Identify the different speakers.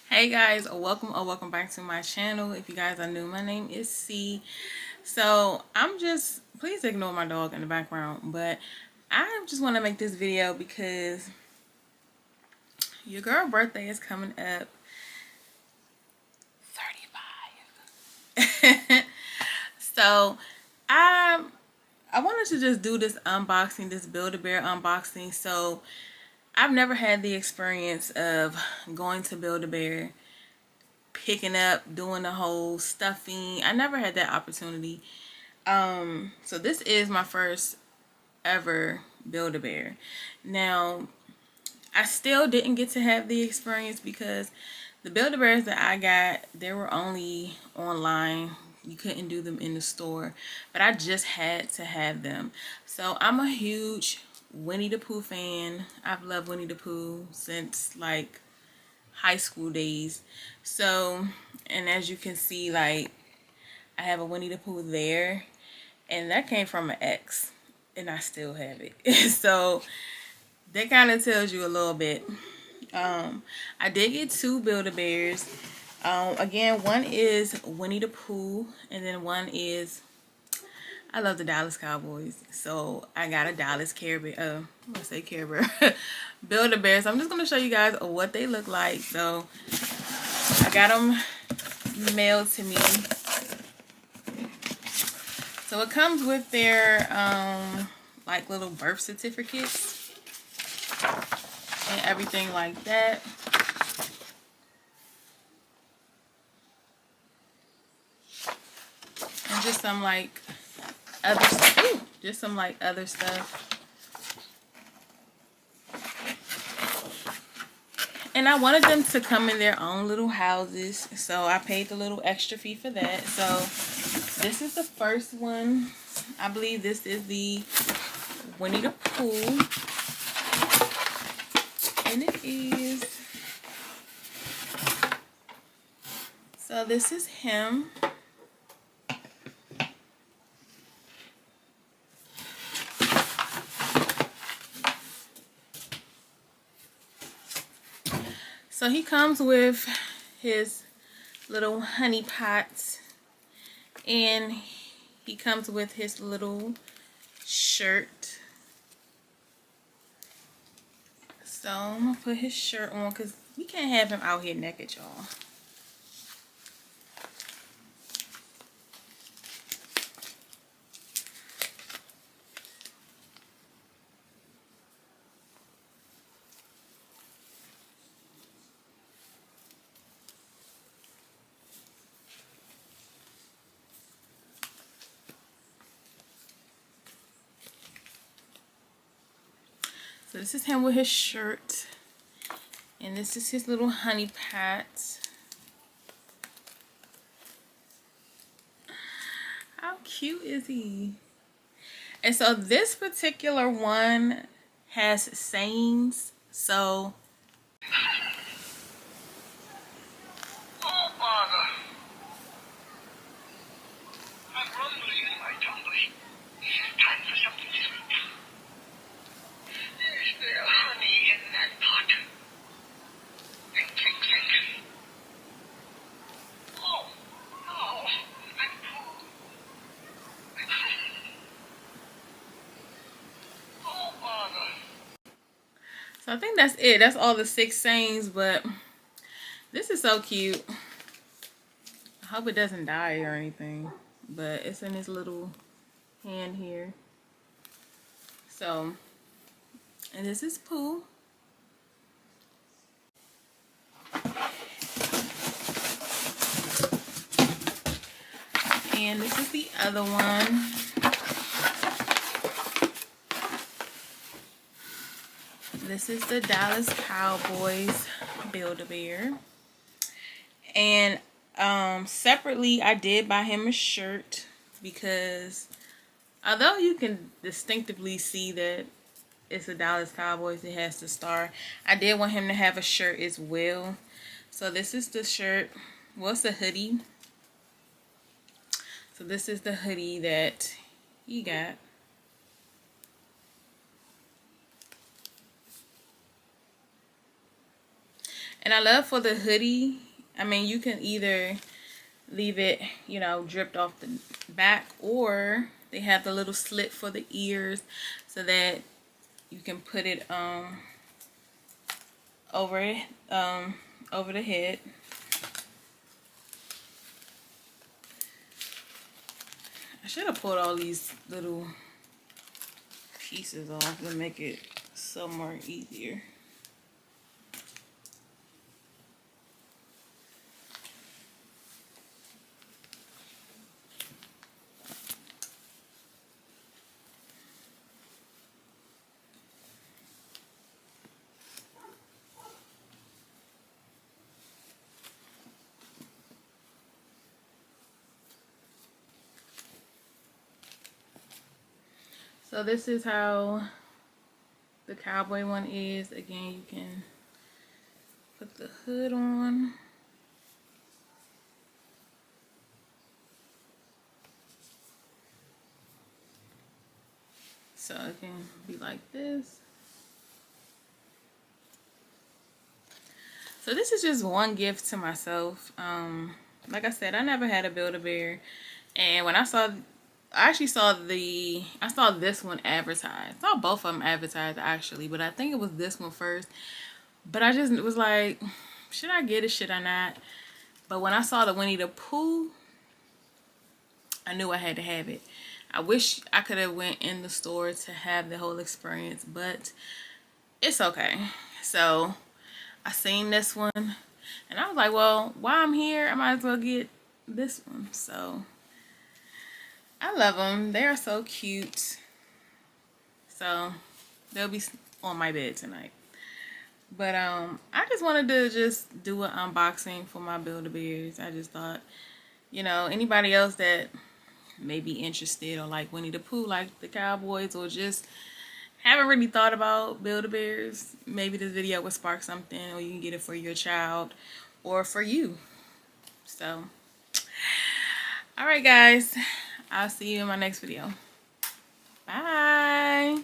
Speaker 1: Hey guys, welcome or welcome back to my channel. If you guys are new, my name is C. So please ignore my dog in the background, but I just want to make this video because your girl birthday is coming up. 35. So I wanted to just do this unboxing, this Build-A-Bear unboxing. So I've never had the experience of going to Build-A-Bear, picking up, doing the whole stuffing. I never had that opportunity. So this is my first ever Build-A-Bear. Now, I still didn't get to have the experience because the Build-A-Bears that I got, they were only online. You couldn't do them in the store, but I just had to have them. So I'm a huge Winnie the Pooh fan. I've loved Winnie the Pooh since like high school days. So, and as you can see, like, I have a Winnie the Pooh there, and that came from an ex, and I still have it. So that kind of tells you a little bit. I did get two Build-A-Bears. Again, one is Winnie the Pooh, and then one is, I love the Dallas Cowboys, so I got a Dallas Care Bear. I'm gonna say Care Bear, Build-A-Bear. So I'm just gonna show you guys what they look like. So I got them mailed to me. So it comes with their like little birth certificates and everything like that. And just some like other stuff. And I wanted them to come in their own little houses, so I paid the little extra fee for that. So this is the first one. I believe this is the Winnie the Pooh. And it is. So this is him. So he comes with his little honey pot, and he comes with his little shirt. So I'm gonna put his shirt on because we can't have him out here naked, y'all. So this is him with his shirt, and this is his little honey pot. How cute is he? And so this particular one has sayings. So
Speaker 2: oh, Father, I'm rumbling in my tummy. Time for something sweet. Is there honey in that pot? Think, think, think. Oh, no, I'm full. Oh, Father.
Speaker 1: I think that's it. That's all the 6 sayings, but this is so cute. I hope it doesn't die or anything, but it's in his little hand here. So, and this is Pooh. And this is the other one. This is the Dallas Cowboys Build-A-Bear. And separately, I did buy him a shirt because although you can distinctively see that it's a Dallas Cowboys, it has the star, I did want him to have a shirt as well. So this is the shirt. Well, it's a hoodie. So this is the hoodie that he got. And I love for the hoodie, I mean, you can either leave it, you know, dripped off the back, or they have the little slit for the ears so that you can put it over it, over the head. I should have pulled all these little pieces off to make it so more easier. So this is how the cowboy one is. Again, you can put the hood on. So it can be like this. So this is just one gift to myself. Like I said, I never had a Build-A-Bear. And when I actually saw I saw this one advertised. I saw both of them advertised actually, but I think it was this one first. But I just was like, should I get it? Should I not? But when I saw the Winnie the Pooh, I knew I had to have it. I wish I could have went in the store to have the whole experience, but it's okay. So I seen this one and I was like, well, while I'm here, I might as well get this one. So I love them. They are so cute. So they'll be on my bed tonight. But I just wanted to just do an unboxing for my Build-A-Bears. I just thought, you know, anybody else that may be interested or like Winnie the Pooh, like the Cowboys, or just haven't really thought about Build-A-Bears, maybe this video will spark something, or you can get it for your child or for you. So, alright guys, I'll see you in my next video. Bye!